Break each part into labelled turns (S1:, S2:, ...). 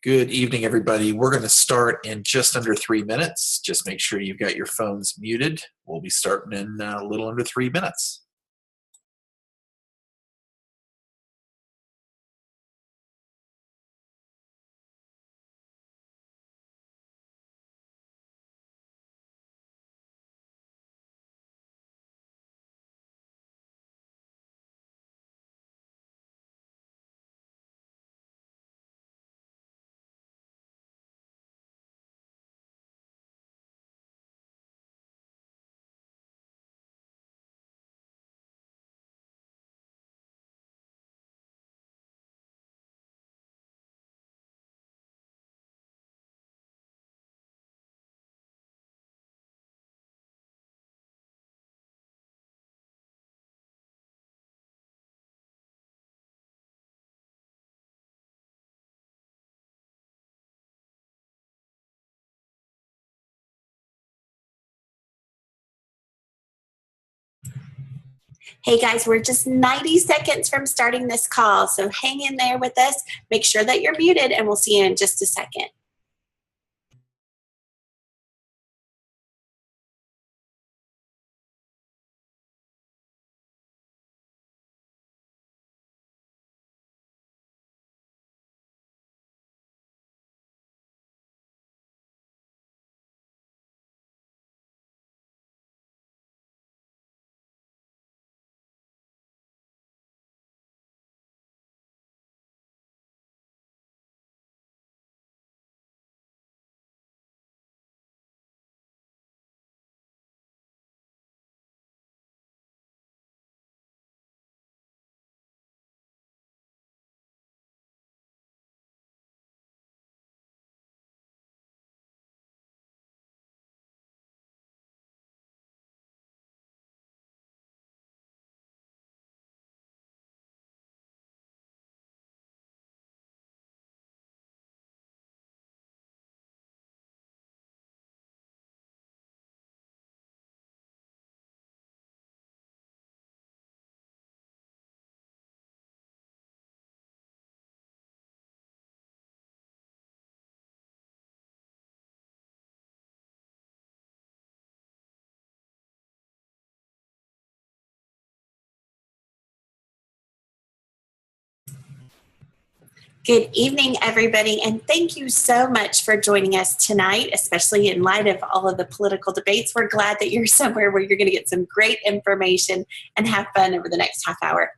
S1: Good evening, everybody. We're going to start in just under 3 minutes. Just make sure you've got your phones muted. We'll be starting in a little under 3 minutes.
S2: Hey guys, we're just 90 seconds from starting this call, so hang in there with us. Make sure that you're muted, and we'll see you in just a second. Good evening, everybody, and thank you so much for joining us tonight, especially in light of all of the political debates. We're glad that you're somewhere where you're going to get some great information and have fun over the next half hour.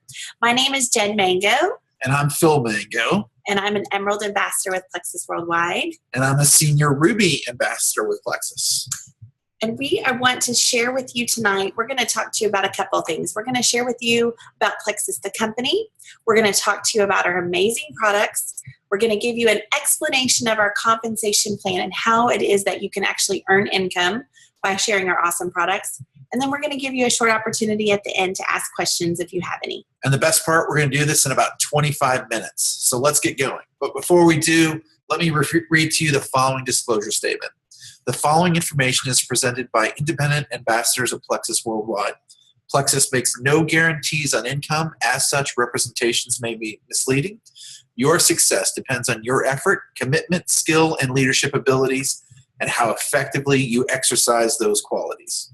S2: My name is Jen Mango.
S1: And I'm Phil Mango.
S2: And I'm an Emerald Ambassador with Plexus Worldwide.
S1: And I'm a Senior Ruby Ambassador with Plexus.
S2: And we want to share with you tonight, we're going to talk to you about a couple of things. We're going to share with you about Plexus, the company. We're going to talk to you about our amazing products. We're going to give you an explanation of our compensation plan and how it is that you can actually earn income by sharing our awesome products. And then we're going to give you a short opportunity at the end to ask questions if you have any.
S1: And the best part, we're going to do this in about 25 minutes. So let's get going. But before we do, let me read to you the following disclosure statement. The following information is presented by independent ambassadors of Plexus Worldwide. Plexus makes no guarantees on income. As such, representations may be misleading. Your success depends on your effort, commitment, skill, and leadership abilities, and how effectively you exercise those qualities.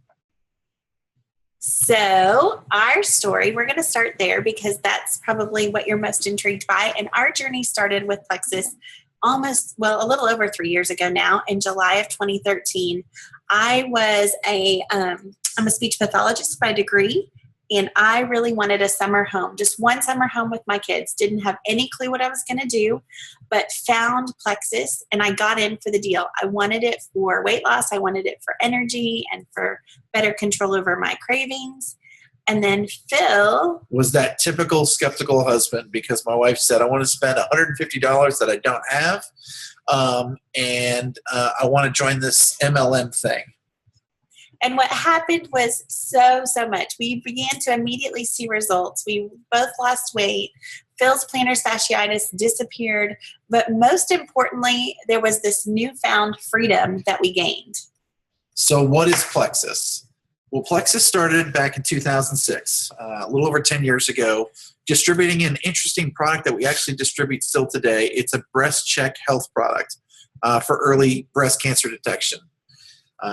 S2: So our story, we're going to start there because that's probably what you're most intrigued by. And our journey started with Plexus a little over 3 years ago now, in July of 2013. I'm a speech pathologist by degree, and I really wanted a summer home, just one summer home with my kids. Didn't have any clue what I was going to do, but found Plexus, and I got in for the deal. I wanted it for weight loss. I wanted it for energy and for better control over my cravings. And then Phil
S1: was that typical skeptical husband, because my wife said, I want to spend $150 that I don't have, and I want to join this MLM thing.
S2: And what happened was so much. We began to immediately see results. We both lost weight. Phil's plantar fasciitis disappeared. But most importantly, there was this newfound freedom that we gained.
S1: So what is Plexus? Well, Plexus started back in 2006, a little over 10 years ago, distributing an interesting product that we actually distribute still today. It's a breast check health product for early breast cancer detection.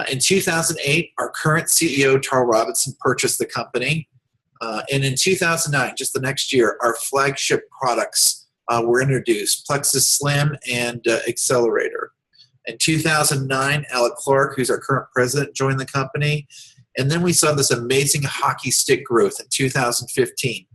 S1: In 2008, our current CEO, Tarl Robinson, purchased the company. And in 2009, just the next year, our flagship products were introduced, Plexus Slim and Accelerator. In 2009, Alec Clark, who's our current president, joined the company. And then we saw this amazing hockey stick growth in 2015.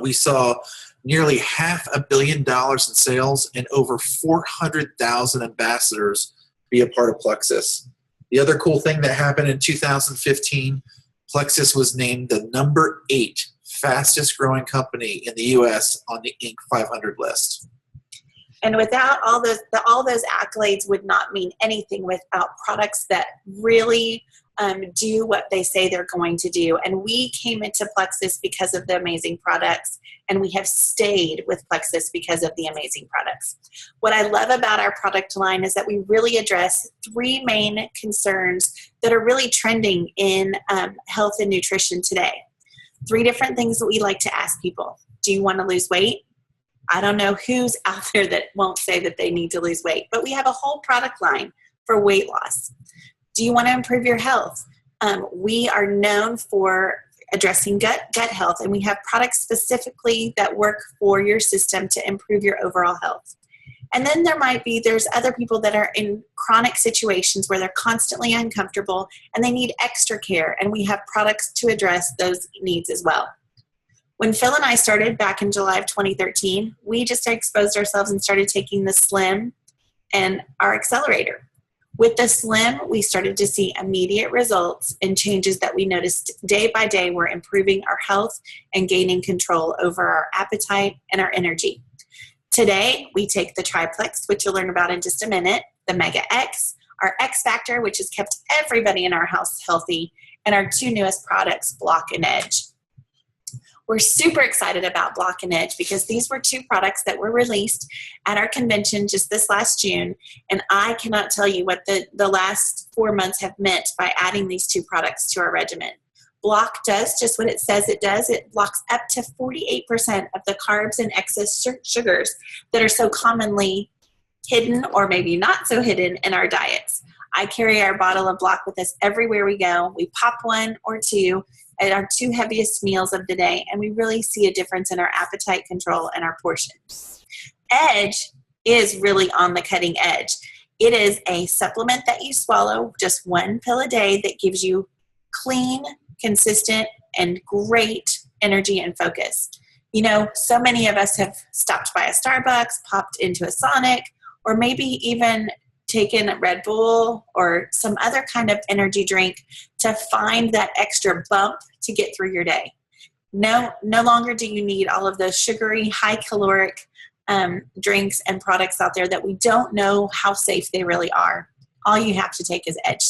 S1: We saw nearly $500 million in sales and over 400,000 ambassadors be a part of Plexus. The other cool thing that happened in 2015, Plexus was named the number 8 fastest growing company in the U.S. on the Inc. 500 list.
S2: And without all those accolades would not mean anything without products that really do what they say they're going to do. And we came into Plexus because of the amazing products, and we have stayed with Plexus because of the amazing products. What I love about our product line is that we really address 3 main concerns that are really trending in health and nutrition today. 3 different things that we like to ask people. Do you want to lose weight? I don't know who's out there that won't say that they need to lose weight, but we have a whole product line for weight loss. Do you want to improve your health? We are known for addressing gut health, and we have products specifically that work for your system to improve your overall health. And then there's other people that are in chronic situations where they're constantly uncomfortable and they need extra care, and we have products to address those needs as well. When Phil and I started back in July of 2013, we just exposed ourselves and started taking the Slim and our Accelerator. With the Slim, we started to see immediate results and changes that we noticed day by day were improving our health and gaining control over our appetite and our energy. Today, we take the Triplex, which you'll learn about in just a minute, the Mega X, our X Factor, which has kept everybody in our house healthy, and our 2 newest products, Block and Edge. We're super excited about Block and Edge because these were 2 products that were released at our convention just this last June, and I cannot tell you what the last 4 months have meant by adding these 2 products to our regimen. Block does just what it says it does. It blocks up to 48% of the carbs and excess sugars that are so commonly hidden or maybe not so hidden in our diets. I carry our bottle of Block with us everywhere we go. We pop 1 or 2 at our 2 heaviest meals of the day, and we really see a difference in our appetite control and our portions. Edge is really on the cutting edge. It is a supplement that you swallow, just 1 pill a day, that gives you clean, consistent, and great energy and focus. You know, so many of us have stopped by a Starbucks, popped into a Sonic, or maybe even taken a Red Bull or some other kind of energy drink to find that extra bump to get through your day. No longer do you need all of those sugary, high caloric drinks and products out there that we don't know how safe they really are. All you have to take is Edge.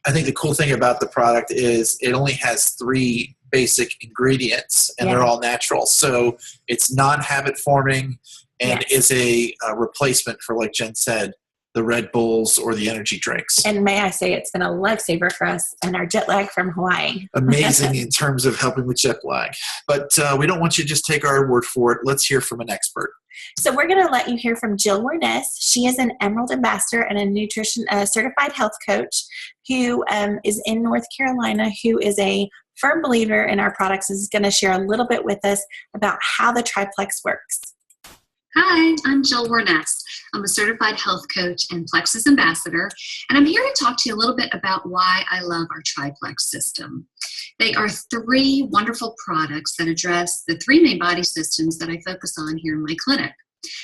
S1: I think the cool thing about the product is it only has 3 basic ingredients, and they're all natural. So it's non-habit forming and is a replacement for, like Jen said, the Red Bulls or the energy drinks.
S2: And may I say, it's been a lifesaver for us and our jet lag from Hawaii.
S1: Amazing in terms of helping with jet lag. But we don't want you to just take our word for it. Let's hear from an expert.
S2: So we're going to let you hear from Jill Warness. She is an Emerald Ambassador and a certified health coach who is in North Carolina, who is a firm believer in our products, is going to share a little bit with us about how the Triplex works.
S3: Hi, I'm Jill Warness. I'm a certified health coach and Plexus ambassador, and I'm here to talk to you a little bit about why I love our Triplex system. They are 3 wonderful products that address the 3 main body systems that I focus on here in my clinic.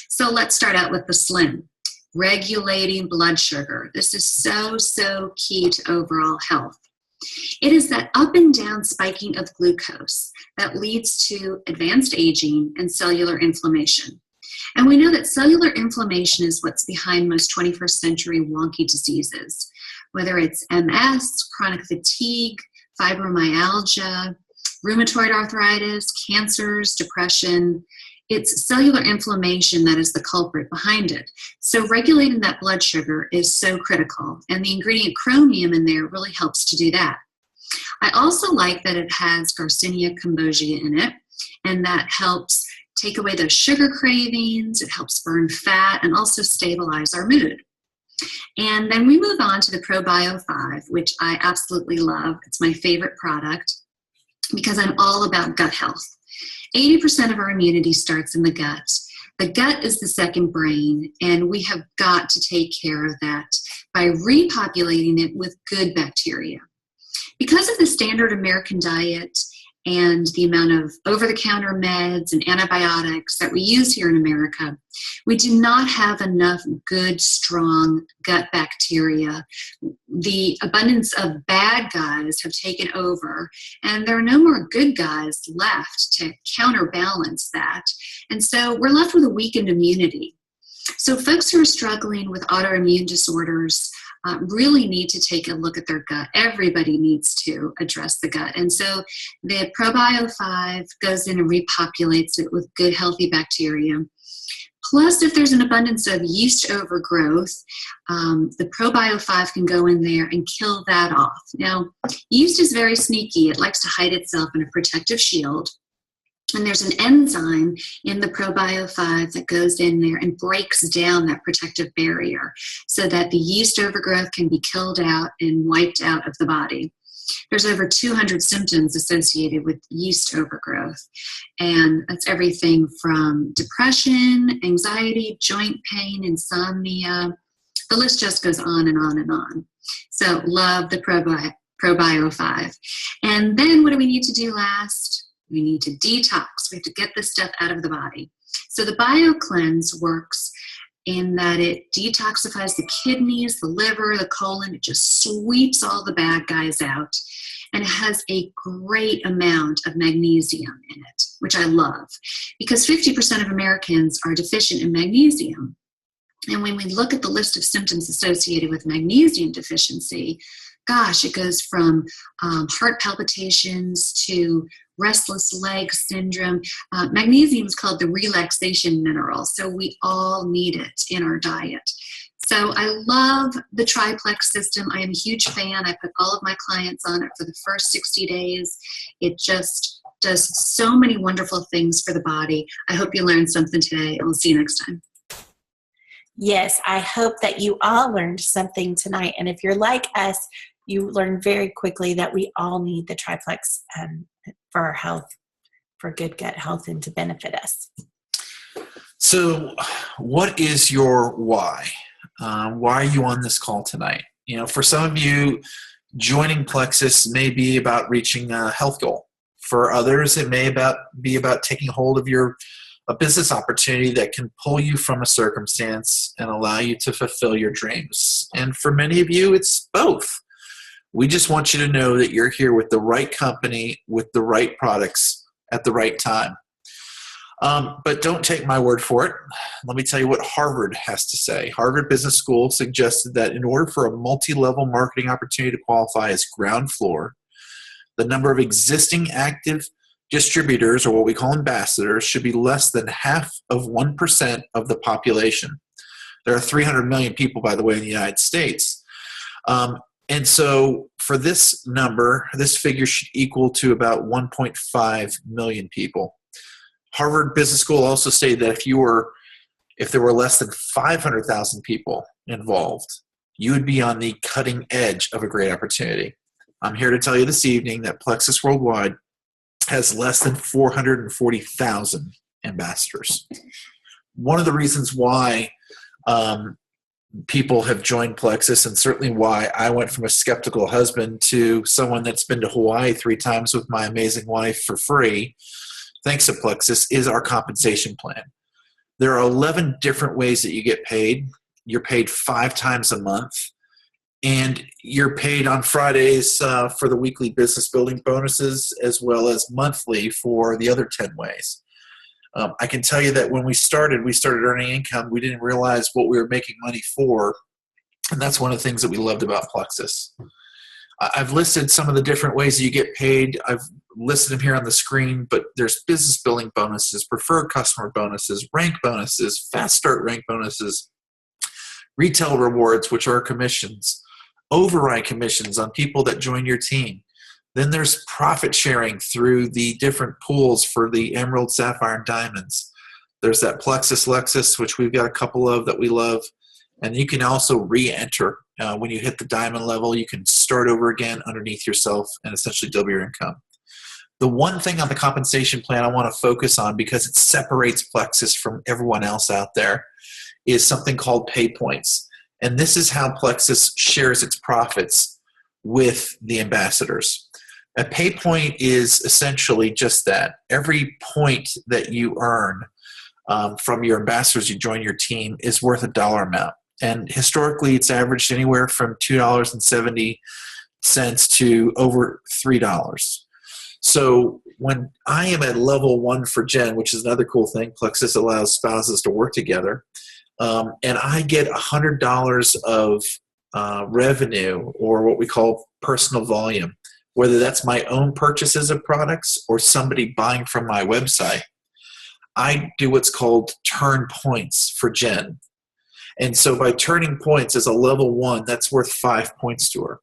S3: So let's start out with the Slim, regulating blood sugar. This is so key to overall health. It is that up and down spiking of glucose that leads to advanced aging and cellular inflammation. And we know that cellular inflammation is what's behind most 21st century wonky diseases, whether it's MS, chronic fatigue, fibromyalgia, rheumatoid arthritis, cancers, depression. It's cellular inflammation that is the culprit behind it. So regulating that blood sugar is so critical, and the ingredient chromium in there really helps to do that. I also like that it has Garcinia cambogia in it, and that helps take away those sugar cravings. It helps burn fat and also stabilize our mood. And then we move on to the ProBio 5, which I absolutely love. It's my favorite product because I'm all about gut health. 80% of our immunity starts in the gut. The gut is the second brain, and we have got to take care of that by repopulating it with good bacteria. Because of the standard American diet and the amount of over-the-counter meds and antibiotics that we use here in America, we do not have enough good, strong gut bacteria. The abundance of bad guys have taken over, and there are no more good guys left to counterbalance that. And so we're left with a weakened immunity. So folks who are struggling with autoimmune disorders really need to take a look at their gut. Everybody needs to address the gut. And so the ProBio 5 goes in and repopulates it with good, healthy bacteria. Plus, if there's an abundance of yeast overgrowth, the ProBio 5 can go in there and kill that off. Now, yeast is very sneaky. It likes to hide itself in a protective shield. And there's an enzyme in the ProBio 5 that goes in there and breaks down that protective barrier so that the yeast overgrowth can be killed out and wiped out of the body. There's over 200 symptoms associated with yeast overgrowth. And that's everything from depression, anxiety, joint pain, insomnia. The list just goes on and on and on. So love the ProBio 5. And then what do we need to do last? We need to detox. We have to get this stuff out of the body. So the BioCleanse works in that it detoxifies the kidneys, the liver, the colon. It just sweeps all the bad guys out. And it has a great amount of magnesium in it, which I love, because 50% of Americans are deficient in magnesium. And when we look at the list of symptoms associated with magnesium deficiency, gosh, it goes from heart palpitations to restless leg syndrome. Magnesium is called the relaxation mineral, so we all need it in our diet. So I love the triplex system. I am a huge fan. I put all of my clients on it for the first 60 days. It just does so many wonderful things for the body. I hope you learned something today, and we'll see you next time.
S2: Yes, I hope that you all learned something tonight. And if you're like us, you learn very quickly that we all need the triplex for our health, for good gut health, and to benefit us.
S1: So what is your why? Why are you on this call tonight? You know, for some of you, joining Plexus may be about reaching a health goal. For others, it may be about taking hold of a business opportunity that can pull you from a circumstance and allow you to fulfill your dreams. And for many of you, it's both. We just want you to know that you're here with the right company, with the right products at the right time. But don't take my word for it. Let me tell you what Harvard has to say. Harvard Business School suggested that in order for a multi-level marketing opportunity to qualify as ground floor, the number of existing active distributors, or what we call ambassadors, should be less than half of 1% of the population. There are 300 million people, by the way, in the United States. And so for this number, this figure should equal to about 1.5 million people. Harvard Business School also stated that if there were less than 500,000 people involved, you would be on the cutting edge of a great opportunity. I'm here to tell you this evening that Plexus Worldwide has less than 440,000 ambassadors. One of the reasons why people have joined Plexus, and certainly why I went from a skeptical husband to someone that's been to Hawaii 3 times with my amazing wife for free, thanks to Plexus, is our compensation plan. There are 11 different ways that you get paid. You're paid 5 times a month, and you're paid on Fridays for the weekly business building bonuses, as well as monthly for the other 10 ways. I can tell you that when we started earning income. We didn't realize what we were making money for, and that's one of the things that we loved about Plexus. I've listed some of the different ways that you get paid. I've listed them here on the screen, but there's business building bonuses, preferred customer bonuses, rank bonuses, fast start rank bonuses, retail rewards, which are commissions, override commissions on people that join your team, Then there's profit sharing through the different pools for the Emerald, Sapphire, and Diamonds. There's that Plexus Lexus, which we've got a couple of that we love. And you can also re-enter. When you hit the diamond level, you can start over again underneath yourself and essentially double your income. The one thing on the compensation plan I want to focus on, because it separates Plexus from everyone else out there, is something called pay points. And this is how Plexus shares its profits with the ambassadors. A pay point is essentially just that. Every point that you earn from your ambassadors, you join your team, is worth a dollar amount. And historically, it's averaged anywhere from $2.70 to over $3. So when I am at level 1 for Jen, which is another cool thing, Plexus allows spouses to work together, and I get $100 of revenue, or what we call personal volume, whether that's my own purchases of products or somebody buying from my website. I do what's called turn points for Jen. And so by turning points as a level 1, that's worth 5 points to her.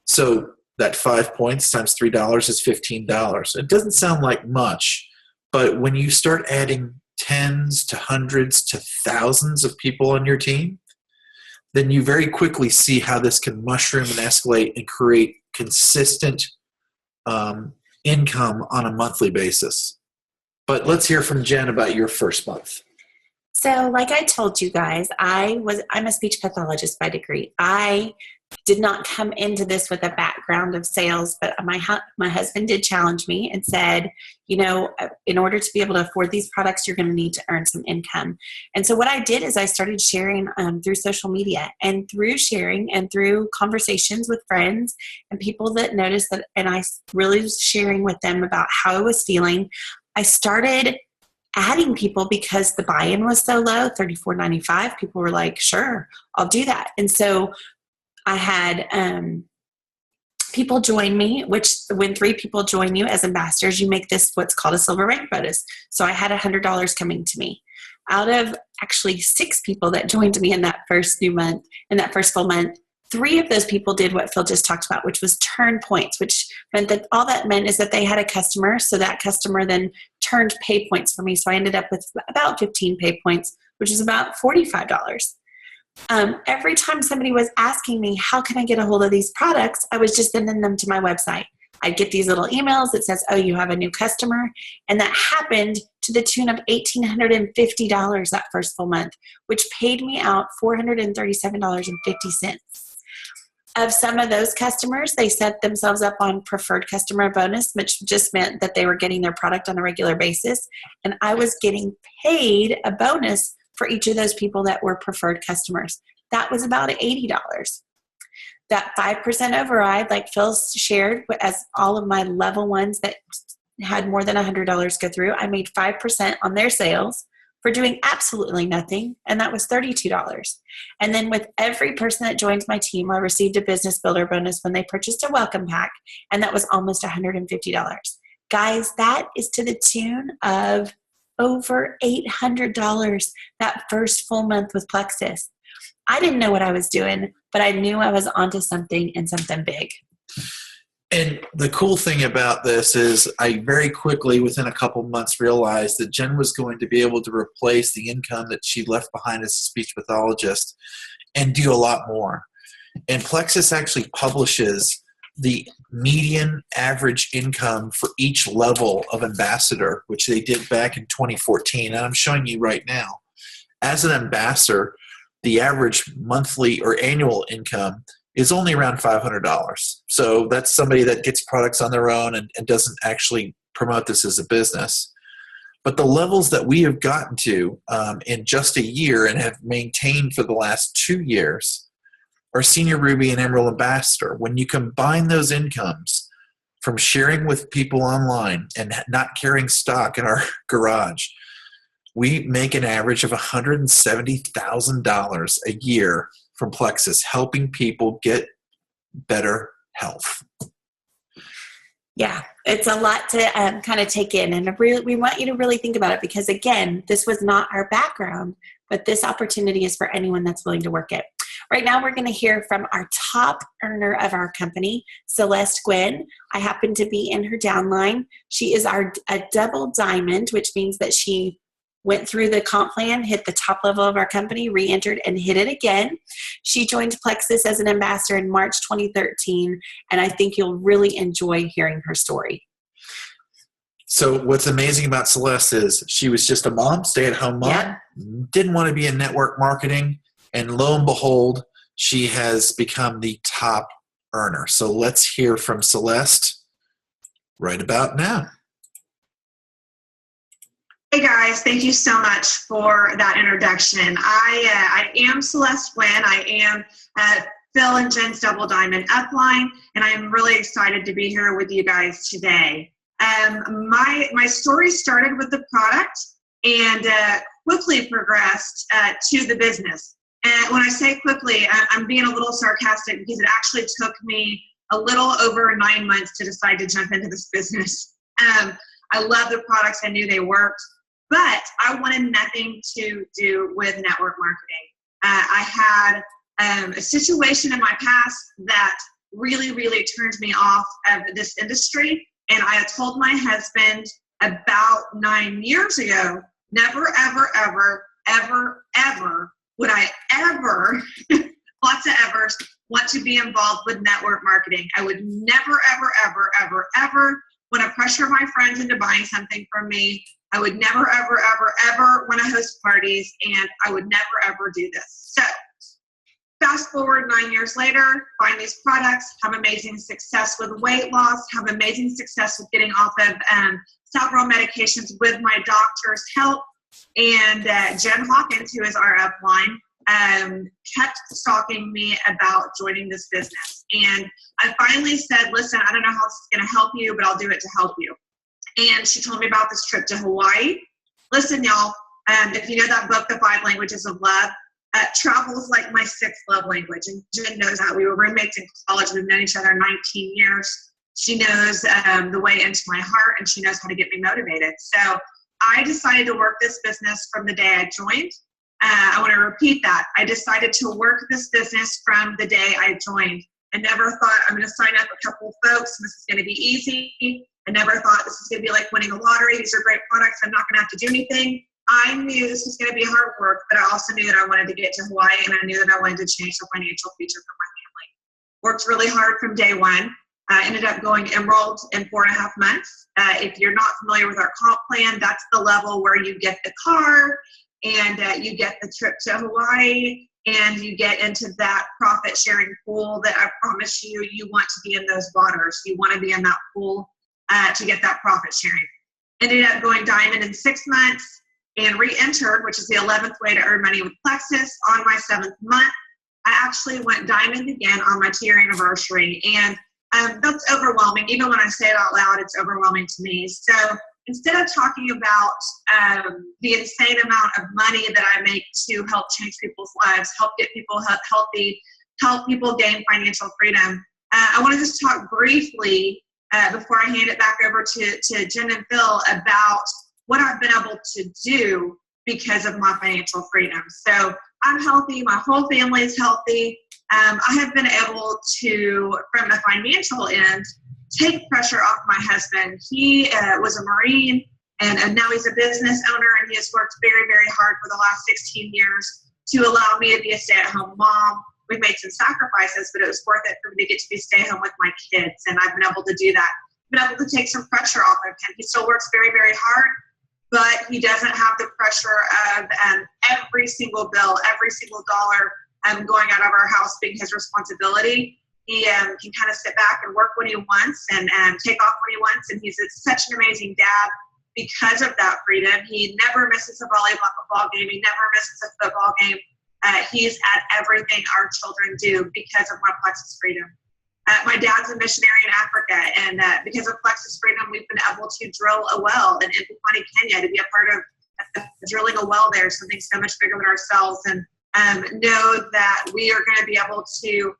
S1: So that 5 points times $3 is $15. It doesn't sound like much, but when you start adding tens to hundreds to thousands of people on your team, then you very quickly see how this can mushroom and escalate and create consistent income on a monthly basis. But let's hear from Jen about your first month.
S2: So like I told you guys, I'm a speech pathologist by degree. I did not come into this with a background of sales, but my husband did challenge me and said, you know, in order to be able to afford these products, you're going to need to earn some income. And so what I did is I started sharing through social media, and through sharing and through conversations with friends and people that noticed that, and I really was sharing with them about how I was feeling. I started adding people because the buy-in was so low, $34.95. People were like, sure, I'll do that. And so I had people join me, which when 3 people join you as ambassadors, you make this what's called a silver rank bonus. So I had $100 coming to me. Out of actually 6 people that joined me in that first full month, 3 of those people did what Phil just talked about, which was turn points, which meant that all that meant is that they had a customer. So that customer then turned pay points for me. So I ended up with about 15 pay points, which is about $45. Every time somebody was asking me, how can I get a hold of these products? I was just sending them to my website. I'd get these little emails that says, oh, you have a new customer. And that happened to the tune of $1,850 that first full month, which paid me out $437.50. Of some of those customers, they set themselves up on preferred customer bonus, which just meant that they were getting their product on a regular basis. And I was getting paid a bonus for each of those people that were preferred customers. That was about $80. That 5% override, like Phil shared, as all of my level 1s that had more than $100 go through, I made 5% on their sales for doing absolutely nothing, and that was $32. And then with every person that joined my team, I received a business builder bonus when they purchased a welcome pack, and that was almost $150. Guys, that is to the tune of over $800 that first full month with Plexus. I didn't know what I was doing, but I knew I was onto something, and something big.
S1: And the cool thing about this is I very quickly, within a couple months, realized that Jen was going to be able to replace the income that she left behind as a speech pathologist and do a lot more. And Plexus actually publishes the median average income for each level of ambassador, which they did back in 2014. And I'm showing you right now. As an ambassador, the average monthly or annual income is only around $500. So that's somebody that gets products on their own and doesn't actually promote this as a business. But the levels that we have gotten to in just a year and have maintained for the last 2 years are Senior Ruby and Emerald Ambassador. When you combine those incomes from sharing with people online and not carrying stock in our garage, we make an average of $170,000 a year from Plexus, helping people get better health.
S2: Yeah, it's a lot to kind of take in, and we want you to really think about it, because again, this was not our background, but this opportunity is for anyone that's willing to work it. Right now, we're going to hear from our top earner of our company, Celeste Gwynn. I happen to be in her downline. She is a double diamond, which means that she went through the comp plan, hit the top level of our company, re-entered, and hit it again. She joined Plexus as an ambassador in March 2013, and I think you'll really enjoy hearing her story.
S1: So what's amazing about Celeste is she was just a mom, stay-at-home mom,
S2: Yeah.
S1: didn't want to be in network marketing, and lo and behold, she has become the top earner. So let's hear from Celeste right about now.
S4: Hey guys, thank you so much for that introduction. I am Celeste Gwynn. I am Phil and Jen's Double Diamond upline, and I'm really excited to be here with you guys today. My story started with the product and quickly progressed to the business. And when I say quickly, I'm being a little sarcastic because it actually took me a little over 9 months to decide to jump into this business. I love the products. I knew they worked, but I wanted nothing to do with network marketing. I had a situation in my past that really, really turned me off of this industry. And I had told my husband about 9 years ago, never, ever, ever, ever, ever would I ever, lots of evers, want to be involved with network marketing. I would never, ever, ever, ever, ever want to pressure my friends into buying something from me. I would never, ever, ever, ever want to host parties, and I would never, ever do this. So fast forward 9 years later, find these products, have amazing success with weight loss, have amazing success with getting off of several medications with my doctor's help. And Jen Hawkins, who is our upline, kept stalking me about joining this business. And I finally said, listen, I don't know how this is going to help you, but I'll do it to help you. And she told me about this trip to Hawaii. Listen, y'all, if you know that book, The 5 Languages of Love, travel is like my 6th love language. And Jen knows that. We were roommates in college. We've known each other 19 years. She knows the way into my heart, and she knows how to get me motivated. So I decided to work this business from the day I joined. I want to repeat that. I decided to work this business from the day I joined. I never thought I'm going to sign up a couple of folks and this is going to be easy. I never thought this is going to be like winning a lottery. These are great products. I'm not going to have to do anything. I knew this was going to be hard work, but I also knew that I wanted to get to Hawaii, and I knew that I wanted to change the financial future for my family. Worked really hard from day one. Ended up going Emerald in 4.5 months. If you're not familiar with our comp plan, that's the level where you get the car and you get the trip to Hawaii and you get into that profit sharing pool that I promise you, you want to be in those waters. You want to be in that pool to get that profit sharing. Ended up going Diamond in 6 months and re-entered, which is the 11th way to earn money with Plexus, on my 7th month. I actually went Diamond again on my 2-year anniversary, and that's overwhelming. Even when I say it out loud, it's overwhelming to me. So instead of talking about the insane amount of money that I make to help change people's lives, help get people healthy, help people gain financial freedom, I want to just talk briefly before I hand it back over to Jen and Phil about what I've been able to do because of my financial freedom. So I'm healthy. My whole family is healthy. I have been able to, from the financial end, take pressure off my husband. He was a Marine, and now he's a business owner, and he has worked very, very hard for the last 16 years to allow me to be a stay-at-home mom. We've made some sacrifices, but it was worth it for me to get to be stay-home with my kids, and I've been able to do that. I've been able to take some pressure off of him. He still works very, very hard, but he doesn't have the pressure of every single bill, every single dollar going out of our house being his responsibility. He can kind of sit back and work when he wants and take off when he wants, and he's such an amazing dad because of that freedom. He never misses a volleyball game. He never misses a football game. He's at everything our children do because of my Plexus freedom. My dad's a missionary in Africa, and because of Plexus freedom, we've been able to drill a well in Mpwani, Kenya, to be a part of drilling a well there, something so much bigger than ourselves, and know that we are going to be able to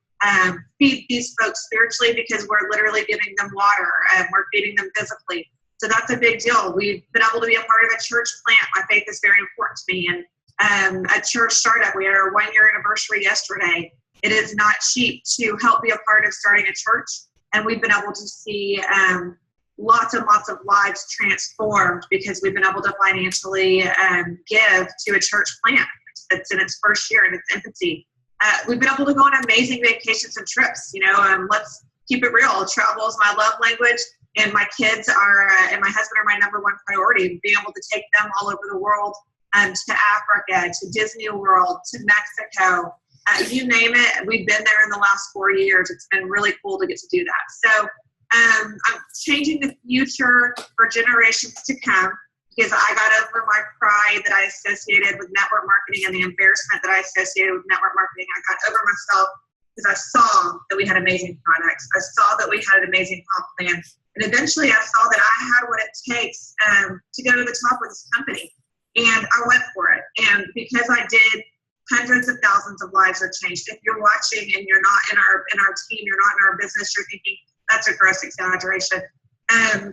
S4: feed these folks spiritually because we're literally giving them water and we're feeding them physically. So that's a big deal. We've been able to be a part of a church plant. My faith is very important to me. And a church startup, we had our 1-year anniversary yesterday. It is not cheap to help be a part of starting a church. And we've been able to see lots and lots of lives transformed because we've been able to financially give to a church plant that's in its first year, in its infancy. We've been able to go on amazing vacations and trips. Let's keep it real. Travel is my love language, and my kids are, and my husband are my number one priority. Being able to take them all over the world, to Africa, to Disney World, to Mexico, you name it. We've been there in the last 4 years. It's been really cool to get to do that. So I'm changing the future for generations to come because I got over my pride that I associated with network marketing and the embarrassment that I associated with network marketing. I got over myself because I saw that we had amazing products. I saw that we had an amazing comp plan. And eventually I saw that I had what it takes to go to the top with this company. And I went for it. And because I did, hundreds of thousands of lives are changed. If you're watching and you're not in our team, you're not in our business, you're thinking that's a gross exaggeration.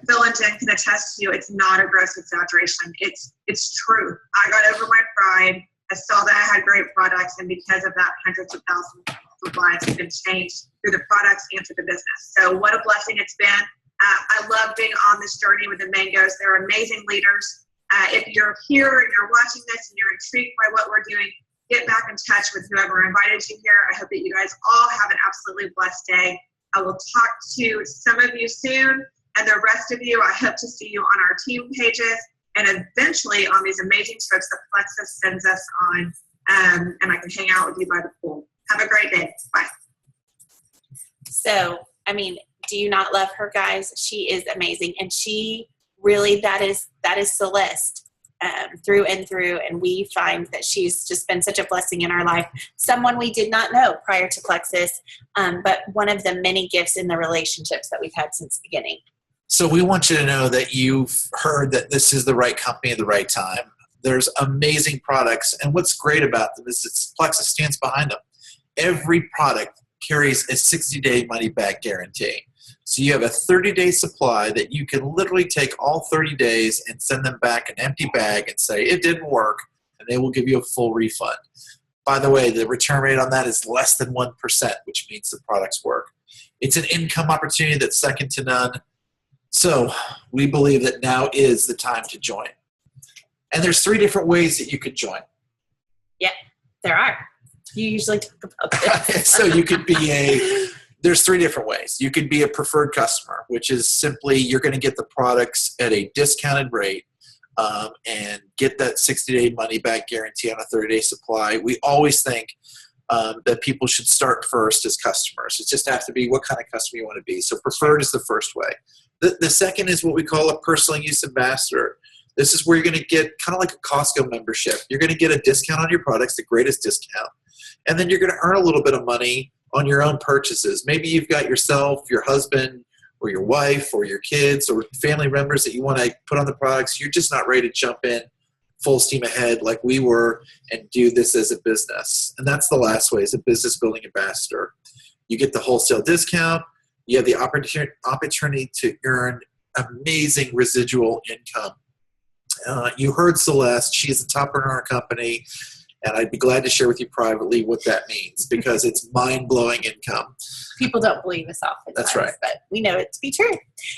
S4: Phil and Jen can attest to you, it's not a gross exaggeration. It's true. I got over my pride. I saw that I had great products, and because of that, hundreds of thousands of lives have been changed through the products and through the business. So what a blessing it's been. I love being on this journey with the Mangoes. They're amazing leaders. If you're here and you're watching this and you're intrigued by what we're doing, get back in touch with whoever invited you here. I hope that you guys all have an absolutely blessed day. I will talk to some of you soon, and the rest of you, I hope to see you on our team pages and eventually on these amazing trips that Plexus sends us on, and I can hang out with you by the pool. Have a great day. Bye.
S2: So, do you not love her, guys? She is amazing. And she really, that is Celeste through and through. And we find that she's just been such a blessing in our life. Someone we did not know prior to Plexus, but one of the many gifts in the relationships that we've had since the beginning.
S1: So we want you to know that you've heard that this is the right company at the right time. There's amazing products. And what's great about them is Plexus stands behind them. Every product carries a 60-day money-back guarantee. So you have a 30-day supply that you can literally take all 30 days and send them back an empty bag and say, it didn't work, and they will give you a full refund. By the way, the return rate on that is less than 1%, which means the products work. It's an income opportunity that's second to none. So we believe that now is the time to join. And there's 3 different ways that you could join.
S2: Yeah, there are. You usually talk about this.
S1: So you could be there's 3 different ways. You could be a preferred customer, which is simply you're going to get the products at a discounted rate and get that 60-day money-back guarantee on a 30-day supply. We always think that people should start first as customers. It just has to be what kind of customer you want to be. So preferred is the first way. The second is what we call a personal use ambassador. This is where you're going to get kind of like a Costco membership. You're going to get a discount on your products, the greatest discount. And then you're going to earn a little bit of money on your own purchases. Maybe you've got yourself, your husband, or your wife, or your kids, or family members that you want to put on the products. You're just not ready to jump in full steam ahead like we were and do this as a business. And that's the last way, is a business building ambassador. You get the wholesale discount. You have the opportunity to earn amazing residual income. You heard Celeste. She's the top earner in our company. And I'd be glad to share with you privately what that means, because it's mind-blowing income.
S2: People don't believe us often.
S1: That's right.
S2: But we know it to be true.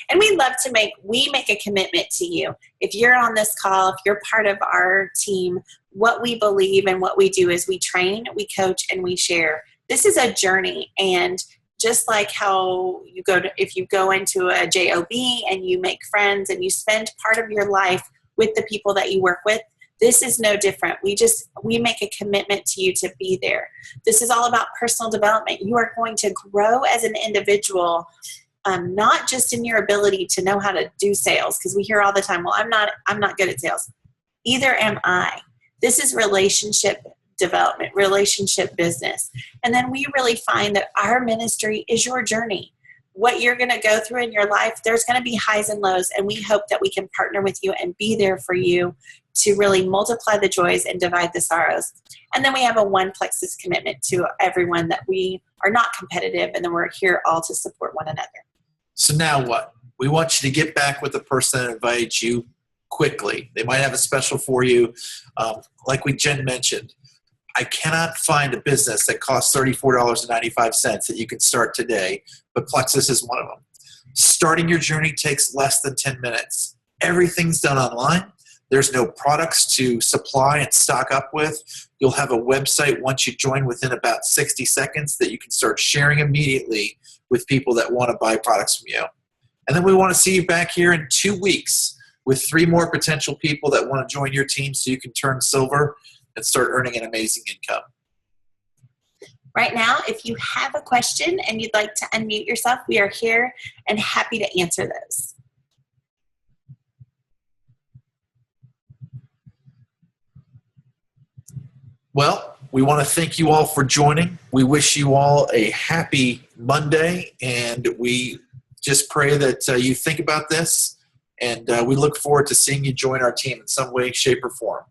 S2: And we make a commitment to you. If you're on this call, if you're part of our team, what we believe and what we do is we train, we coach, and we share. This is a journey. And just like how if you go into a JOB and you make friends and you spend part of your life with the people that you work with, this is no different. We make a commitment to you to be there. This is all about personal development. You are going to grow as an individual, not just in your ability to know how to do sales, because we hear all the time, well, I'm not good at sales. Either am I. This is relationship development, relationship business. And then we really find that our ministry is your journey. What you're going to go through in your life, there's going to be highs and lows, and we hope that we can partner with you and be there for you to really multiply the joys and divide the sorrows. And then we have a one Plexus commitment to everyone, that we are not competitive, and then we're here all to support one another.
S1: So now what? We want you to get back with the person that invited you quickly. They might have a special for you. Like Jen mentioned, I cannot find a business that costs $34.95 that you can start today, but Plexus is one of them. Starting your journey takes less than 10 minutes. Everything's done online. There's no products to supply and stock up with. You'll have a website once you join within about 60 seconds that you can start sharing immediately with people that want to buy products from you. And then we want to see you back here in 2 weeks with 3 more potential people that want to join your team so you can turn silver and start earning an amazing income.
S2: Right now, if you have a question and you'd like to unmute yourself, we are here and happy to answer those.
S1: Well, we want to thank you all for joining. We wish you all a happy Monday, and we just pray that you think about this, and we look forward to seeing you join our team in some way, shape, or form.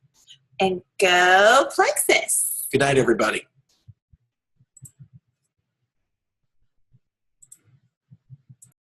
S2: And go Plexus!
S1: Good night, everybody.